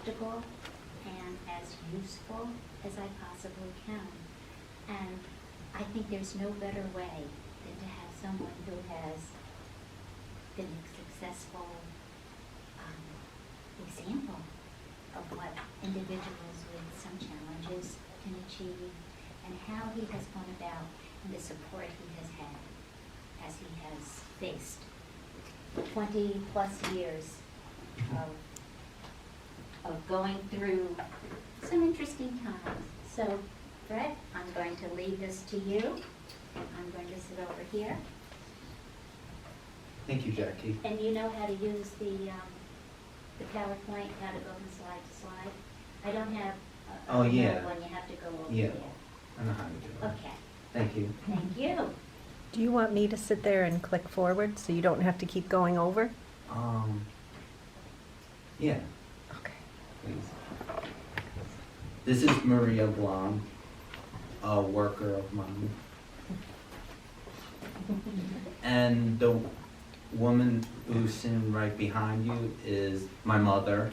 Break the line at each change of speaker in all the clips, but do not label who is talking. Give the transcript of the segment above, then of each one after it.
practical and as useful as I possibly can. And I think there's no better way than to have someone who has been a successful example of what individuals with some challenges can achieve and how he has gone about and the support he has had as he has faced 20 plus years of going through some interesting times. So, Brett, I'm going to leave this to you. I'm going to sit over here.
Thank you, Jackie.
And you know how to use the PowerPoint, how to go from slide to slide. I don't have a
Oh, yeah.
one. You have to go over
Yeah.
there.
I know how to do it.
Okay.
Thank you.
Thank you.
Do you want me to sit there and click forward so you don't have to keep going over?
Yeah,
Okay.
please. This is Maria Blum, a worker of mine. And the woman who's sitting right behind you is my mother.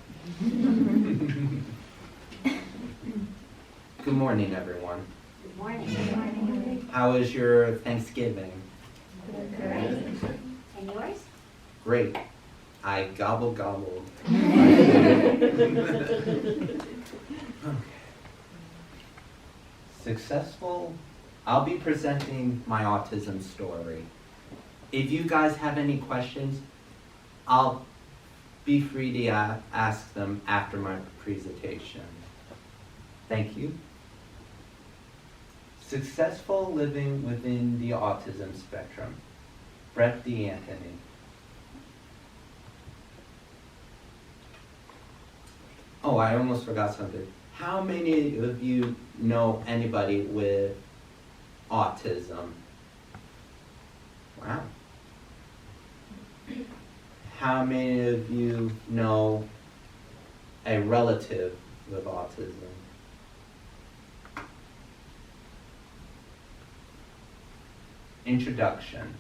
Good morning, everyone.
Good morning. Good morning.
How was your Thanksgiving?
Great. And yours?
Great. I gobbled. Successful. I'll be presenting my autism story. If you guys have any questions, I'll be free to ask them after my presentation. Thank you. Successful living within the autism spectrum. Brett DeAnthony. Oh, I almost forgot something. How many of you know anybody with autism? Wow. How many of you know a relative with autism? Introduction.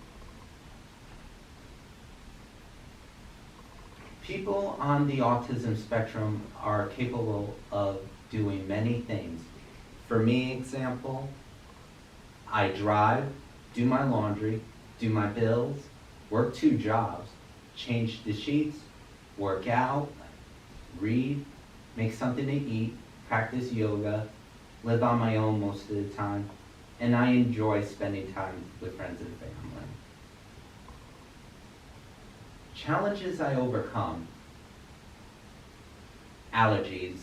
People on the autism spectrum are capable of doing many things. For me, example, I drive, do my laundry, do my bills, work 2 jobs, change the sheets, work out, read, make something to eat, practice yoga, live on my own most of the time, and I enjoy spending time with friends and family. Challenges I overcome. Allergies.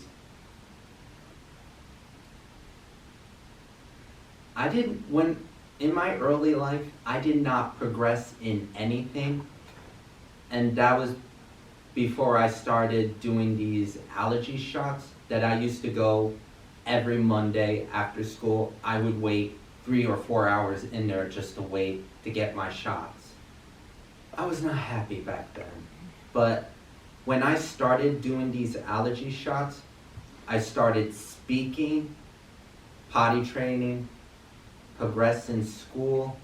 In my early life, I did not progress in anything, and that was before I started doing these allergy shots that I used to go every Monday after school. I would wait 3 or 4 hours in there just to wait to get my shots. I was not happy back then, but when I started doing these allergy shots, I started speaking, potty training, progress in school,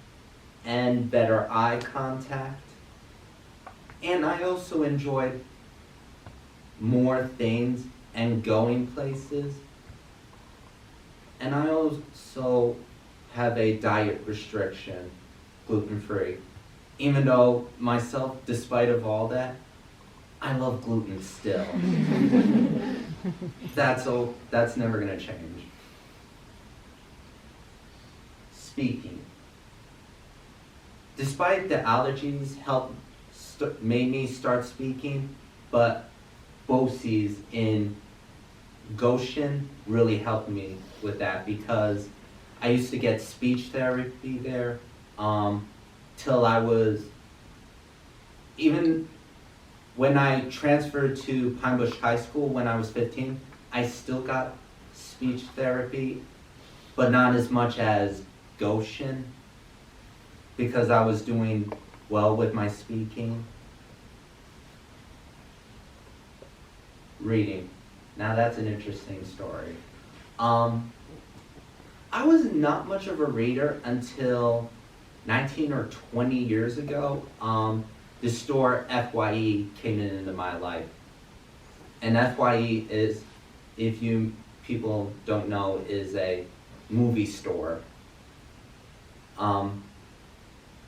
and better eye contact. And I also enjoyed more things and going places. And I also have a diet restriction, gluten-free. Even though myself, despite of all that, I love gluten still. That's never gonna change. Speaking. Despite the allergies made me start speaking, but BOCES in Goshen really helped me with that because I used to get speech therapy there till I was, even when I transferred to Pine Bush High School when I was 15, I still got speech therapy, but not as much as Goshen because I was doing well with my speaking. Reading. Now that's an interesting story. I was not much of a reader until 19 or 20 years ago. The store FYE came into my life. And FYE is, if you people don't know, is a movie store.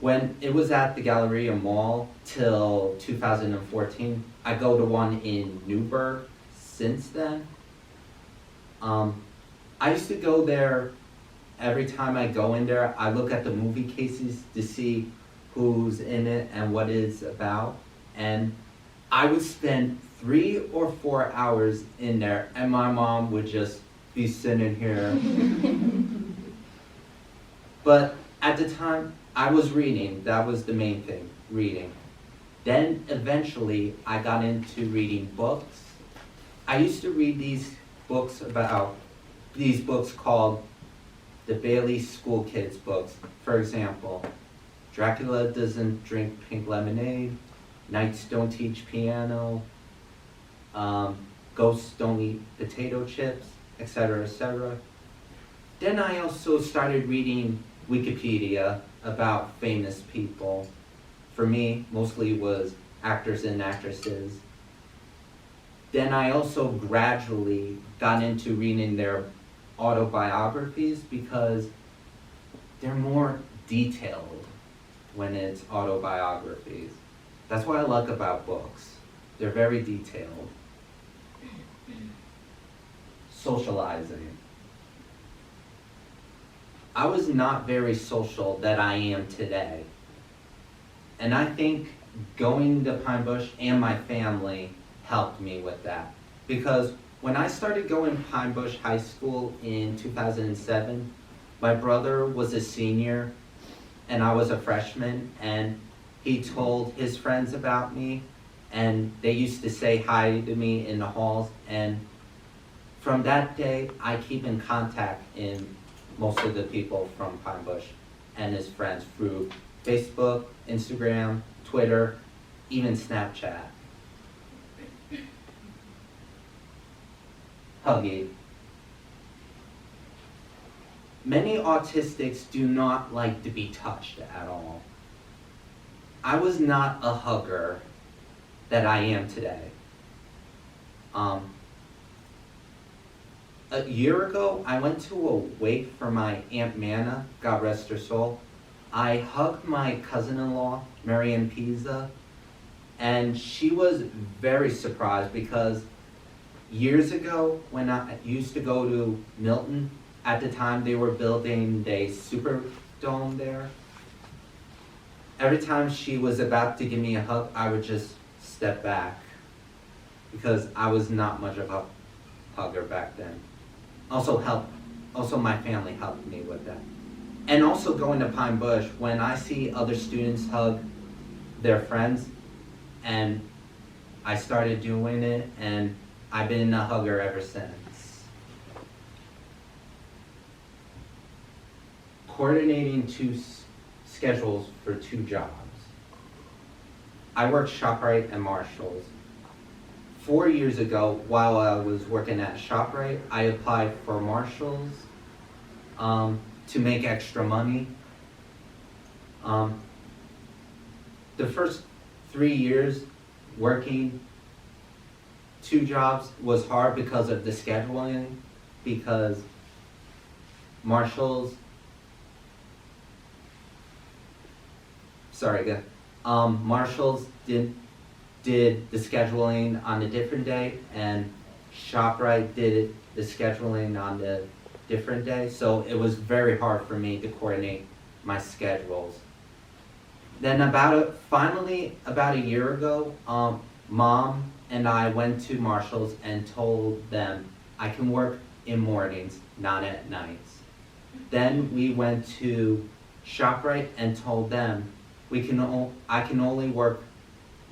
When it was at the Galleria Mall till 2014, I go to one in Newburgh since then. I used to go there every time I go in there. I look at the movie cases to see who's in it and what it's about. And I would spend 3 or 4 hours in there, and my mom would just be sitting here. But at the time, I was reading. That was the main thing, reading. Then eventually, I got into reading books. I used to read these books called the Bailey School Kids books. For example, Dracula Doesn't Drink Pink Lemonade, Knights Don't Teach Piano, Ghosts Don't Eat Potato Chips, etc., etc. Then I also started reading Wikipedia about famous people. For me, mostly was actors and actresses. Then I also gradually got into reading their autobiographies because they're more detailed when it's autobiographies. That's what I like about books. They're very detailed. Socializing. I was not very social that I am today. And I think going to Pine Bush and my family helped me with that. Because when I started going to Pine Bush High School in 2007, my brother was a senior and I was a freshman, and he told his friends about me, and they used to say hi to me in the halls. And from that day, I keep in contact in most of the people from Pine Bush and his friends through Facebook, Instagram, Twitter, even Snapchat. Huggy. Many autistics do not like to be touched at all. I was not a hugger that I am today. A year ago, I went to a wake for my Aunt Manna, God rest her soul. I hugged my cousin-in-law, Marianne Pisa, and she was very surprised because years ago, when I used to go to Milton, at the time they were building a Superdome there. Every time she was about to give me a hug, I would just step back because I was not much of a hugger back then. Also my family helped me with that. And also going to Pine Bush, when I see other students hug their friends, and I started doing it, and I've been a hugger ever since. Coordinating two schedules for 2 jobs. I worked ShopRite and Marshalls. 4 years ago, while I was working at ShopRite, I applied for Marshalls to make extra money. The first 3 years working 2 jobs was hard because of the scheduling, because Marshalls did the scheduling on a different day, and ShopRite did the scheduling on the different day, so it was very hard for me to coordinate my schedules. Then finally about a year ago, Mom and I went to Marshalls and told them I can work in mornings, not at nights. Then we went to ShopRite and told them I can only work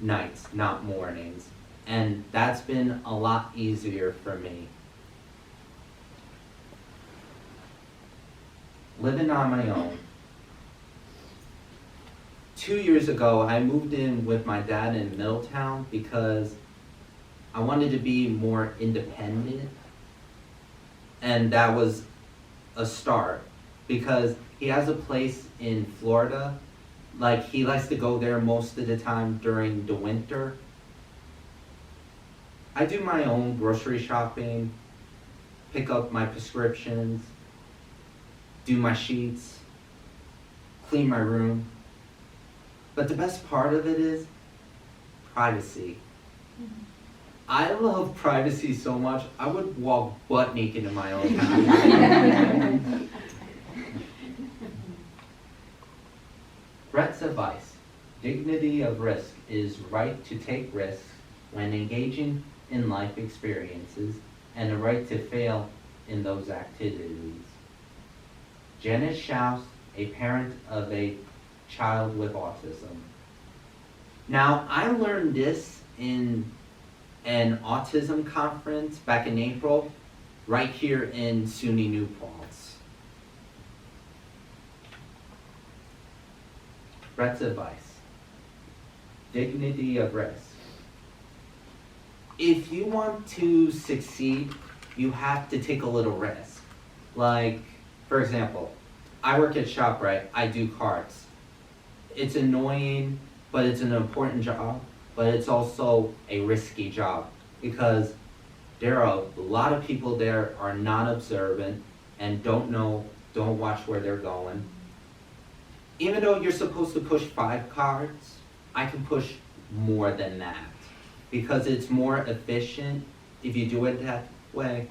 nights, not mornings. And that's been a lot easier for me. Living on my own. 2 years ago, I moved in with my dad in Middletown because I wanted to be more independent. And that was a start because he has a place in Florida. Like, he likes to go there most of the time during the winter. I do my own grocery shopping, pick up my prescriptions, do my sheets, clean my room. But the best part of it is privacy. I love privacy so much, I would walk butt naked in my own house. Brett's advice: dignity of risk is right to take risks when engaging in life experiences and a right to fail in those activities. Janice Schaus, a parent of a child with autism. Now, I learned this in an autism conference back in April, right here in SUNY New Paltz. Brett's advice: dignity of risk. If you want to succeed, you have to take a little risk. Like, for example, I work at ShopRite, I do carts. It's annoying, but it's an important job, but it's also a risky job because there are a lot of people there are non-observant and don't watch where they're going. Even though you're supposed to push 5 carts, I can push more than that because it's more efficient if you do it that way.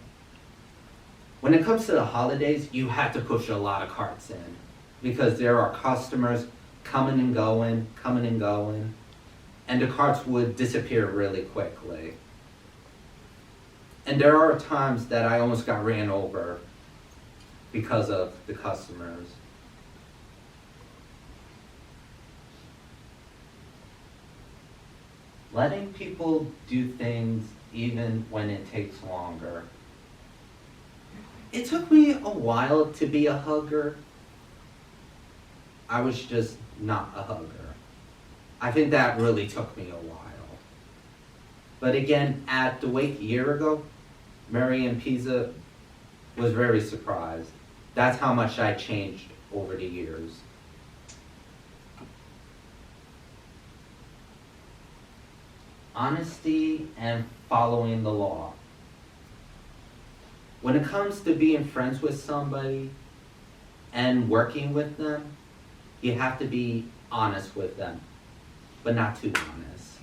When it comes to the holidays, you have to push a lot of carts in because there are customers coming and going, and the carts would disappear really quickly. And there are times that I almost got ran over because of the customers. Letting people do things even when it takes longer. It took me a while to be a hugger. I was just not a hugger. I think that really took me a while. But again, at the wake a year ago, Mary and Pisa was very surprised. That's how much I changed over the years. Honesty and following the law. When it comes to being friends with somebody and working with them, you have to be honest with them, but not too honest.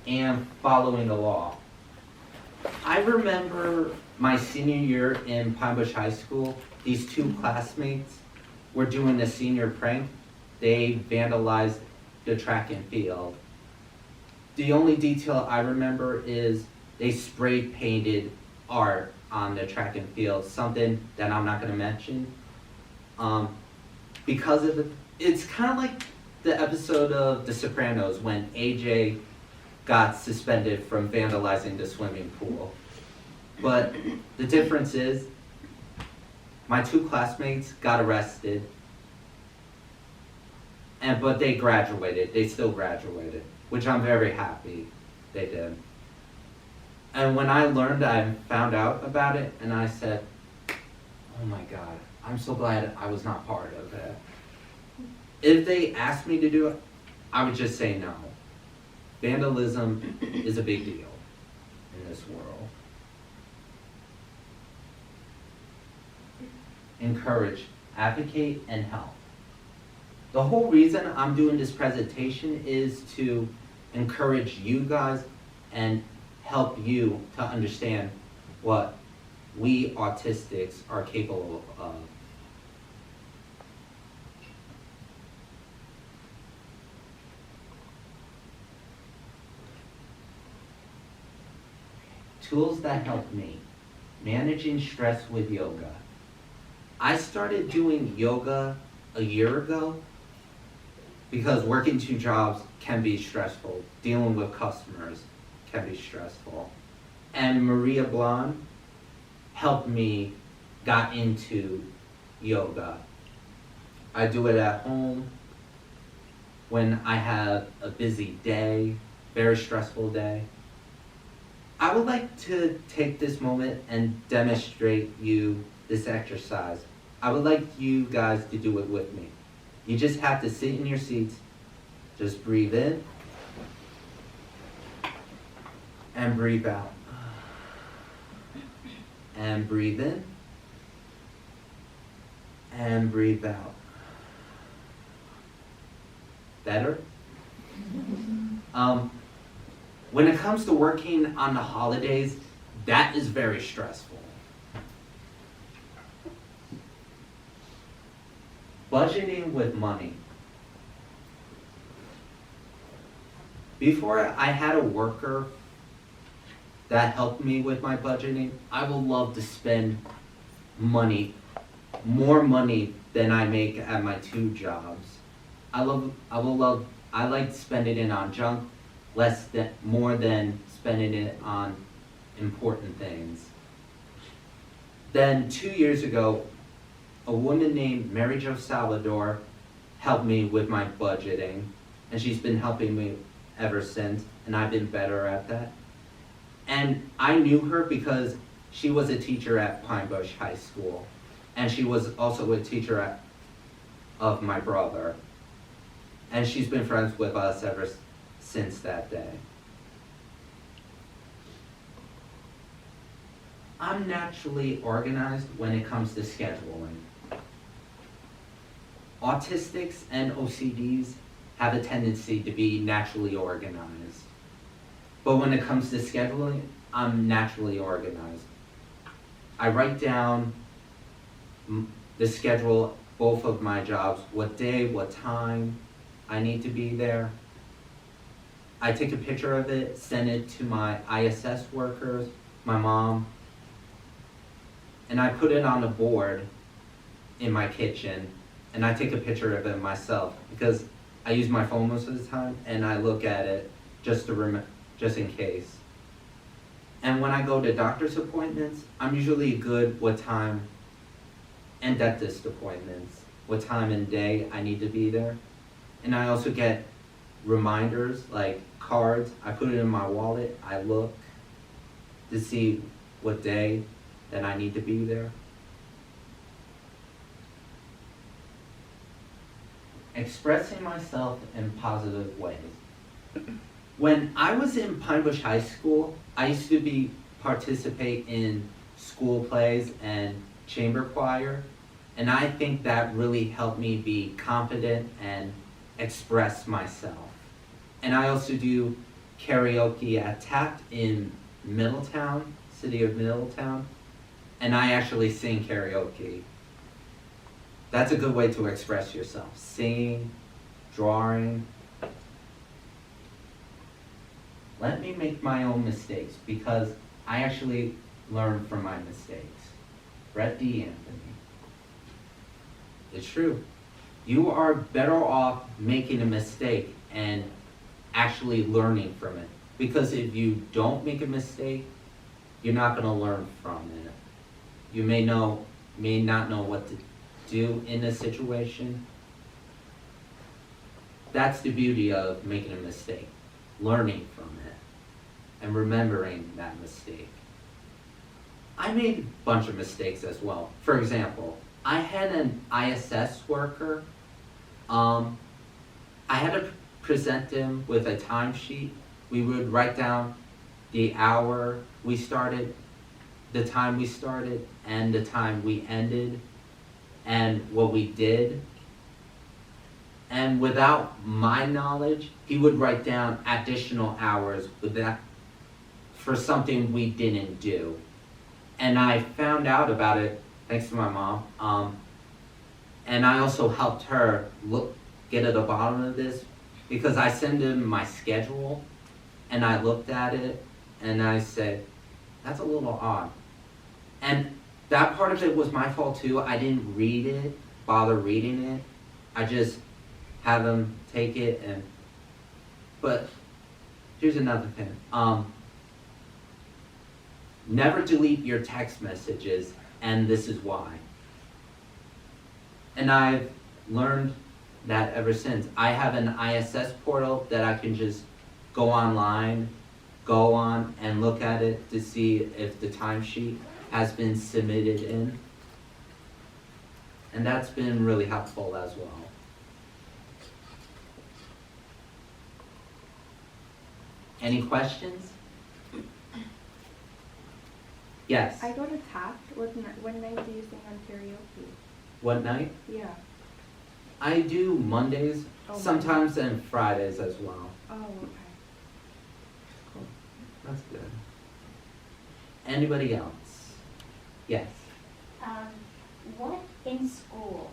And following the law. I remember my senior year in Pine Bush High School, these 2 classmates were doing a senior prank. They vandalized the track and field. The only detail I remember is they spray painted art on the track and field, something that I'm not going to mention. Because of it's kind of like the episode of The Sopranos when AJ got suspended from vandalizing the swimming pool. But the difference is my 2 classmates got arrested, but they graduated. They still graduated, which I'm very happy they did. And when I learned, I found out about it, and I said, oh my God, I'm so glad I was not part of it. If they asked me to do it, I would just say no. Vandalism is a big deal in this world. Encourage, advocate, and help. The whole reason I'm doing this presentation is to encourage you guys and help you to understand what we autistics are capable of. Tools that help me. Managing stress with yoga. I started doing yoga a year ago because working 2 jobs can be stressful. Dealing with customers can be stressful. And Maria Blon helped me got into yoga. I do it at home when I have a busy day, very stressful day. I would like to take this moment and demonstrate you this exercise. I would like you guys to do it with me. You just have to sit in your seats, just breathe in And breathe out. And breathe in. And breathe out. Better? When it comes to working on the holidays, that is very stressful. Budgeting with money. Before I had a worker that helped me with my budgeting, I would love to spend money, more money than I make at my 2 jobs. I like spending it on junk, more than spending it on important things. Then 2 years ago, a woman named Mary Jo Salvador helped me with my budgeting, and she's been helping me ever since, and I've been better at that. And I knew her because she was a teacher at Pine Bush High School, and she was also a teacher of my brother. And she's been friends with us ever since that day. I'm naturally organized when it comes to scheduling. Autistics and OCDs have a tendency to be naturally organized. But when it comes to scheduling, I'm naturally organized. I write down the schedule, both of my jobs, what day, what time I need to be there. I take a picture of it, send it to my ISS workers, my mom, and I put it on a board in my kitchen, and I take a picture of it myself because I use my phone most of the time, and I look at it just in case. And when I go to doctor's appointments, I'm usually good what time, and dentist appointments, what time and day I need to be there. And I also get reminders, like cards. I put it in my wallet. I look to see what day that I need to be there. Expressing myself in positive ways. When I was in Pine Bush High School, I used to participate in school plays and chamber choir, and I think that really helped me be confident and express myself. And I also do karaoke at TAPT in Middletown, city of Middletown, and I actually sing karaoke. That's a good way to express yourself. Singing, drawing. Let me make my own mistakes because I actually learn from my mistakes. Brett D. Anthony. It's true. You are better off making a mistake and actually learning from it. Because if you don't make a mistake, you're not going to learn from it. You may not know what to do in a situation. That's the beauty of making a mistake. Learning from it and remembering that mistake. I made a bunch of mistakes as well. For example, I had an ISS worker. I had to present him with a timesheet. We would write down the hour we started, the time we started, and the time we ended, and what we did. And without my knowledge, he would write down additional hours for something we didn't do. And I found out about it thanks to my mom. And I also helped her get at the bottom of this because I sent him my schedule and I looked at it and I said, that's a little odd. And that part of it was my fault too. I didn't bother reading it. I just have him take it but here's another thing. Never delete your text messages, and this is why. And I've learned that ever since. I have an ISS portal that I can just go on and look at it to see if the timesheet has been submitted in. And that's been really helpful as well. Any questions? Yes.
I go to Taft. What night do you sing on karaoke?
What night?
Yeah.
I do Mondays,
Oh,
sometimes and Fridays as well.
Oh, okay.
Cool. That's good. Anybody else? Yes.
What in school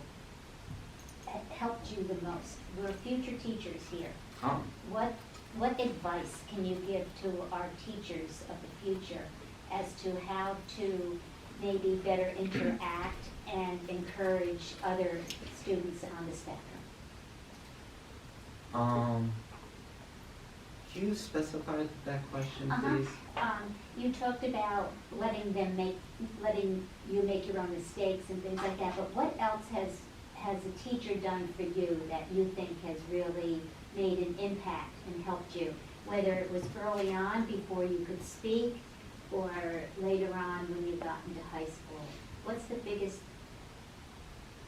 helped you the most? We're future teachers here.
Oh.
What advice can you give to our teachers of the future as to how to maybe better interact and encourage other students on the spectrum?
Can you specify that question,
Uh-huh.
please?
You talked about letting you make your own mistakes and things like that, but what else has a teacher done for you that you think has really made an impact and helped you? Whether it was early on before you could speak or later on when you got into high school. What's the biggest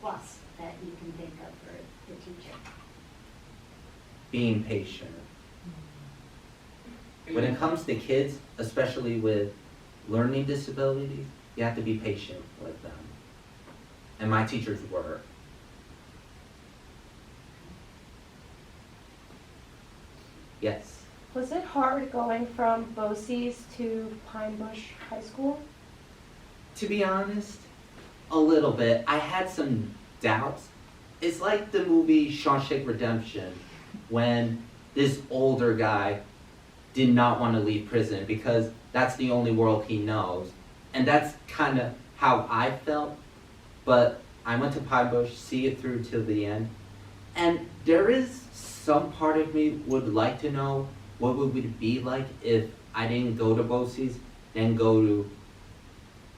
plus that you can think of for the teacher?
Being patient. When it comes to kids, especially with learning disabilities, you have to be patient with them. And my teachers were. Yes.
Was it hard going from BOCES to Pine Bush High School?
To be honest, a little bit. I had some doubts. It's like the movie Shawshank Redemption, when this older guy did not want to leave prison because that's the only world he knows. And that's kind of how I felt. But I went to Pine Bush, see it through till the end. And there is some part of me would like to know what would it be like if I didn't go to BOCES, then go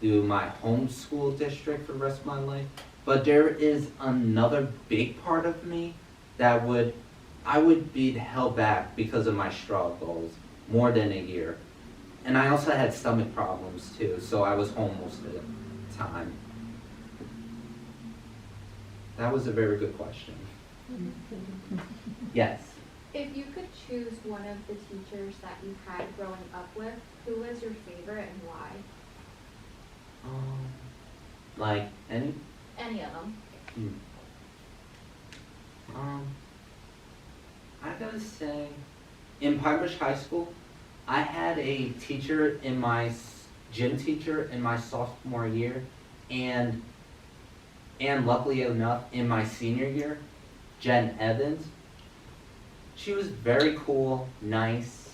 to my home school district for the rest of my life. But there is another big part of me that I would be held back because of my struggles more than a year. And I also had stomach problems too, so I was home most of the time. That was a very good question. Yes.
If you could choose one of the teachers that you had growing up with, who was your favorite and why?
Like any?
Any of them.
I gotta say, in Pine Bush High School, I had a teacher gym teacher in my sophomore year, and luckily enough, in my senior year, Jen Evans. She was very cool, nice.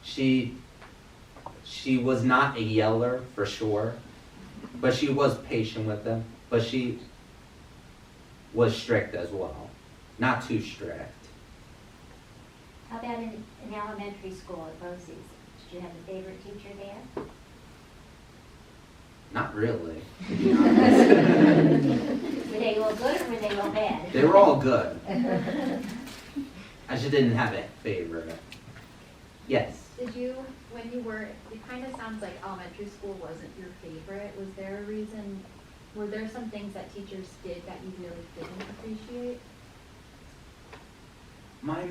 She was not a yeller for sure, but she was patient with them, but she was strict as well. Not too strict.
How about in elementary school at BOCES? Did you have a favorite teacher there?
Not really, to be honest.
Were they all good or were they all bad?
They were all good. I just didn't have a favorite. Yes.
Did you, when you were, it kind of sounds like elementary school wasn't your favorite. Was there a reason, were there some things that teachers did that you really didn't appreciate?
My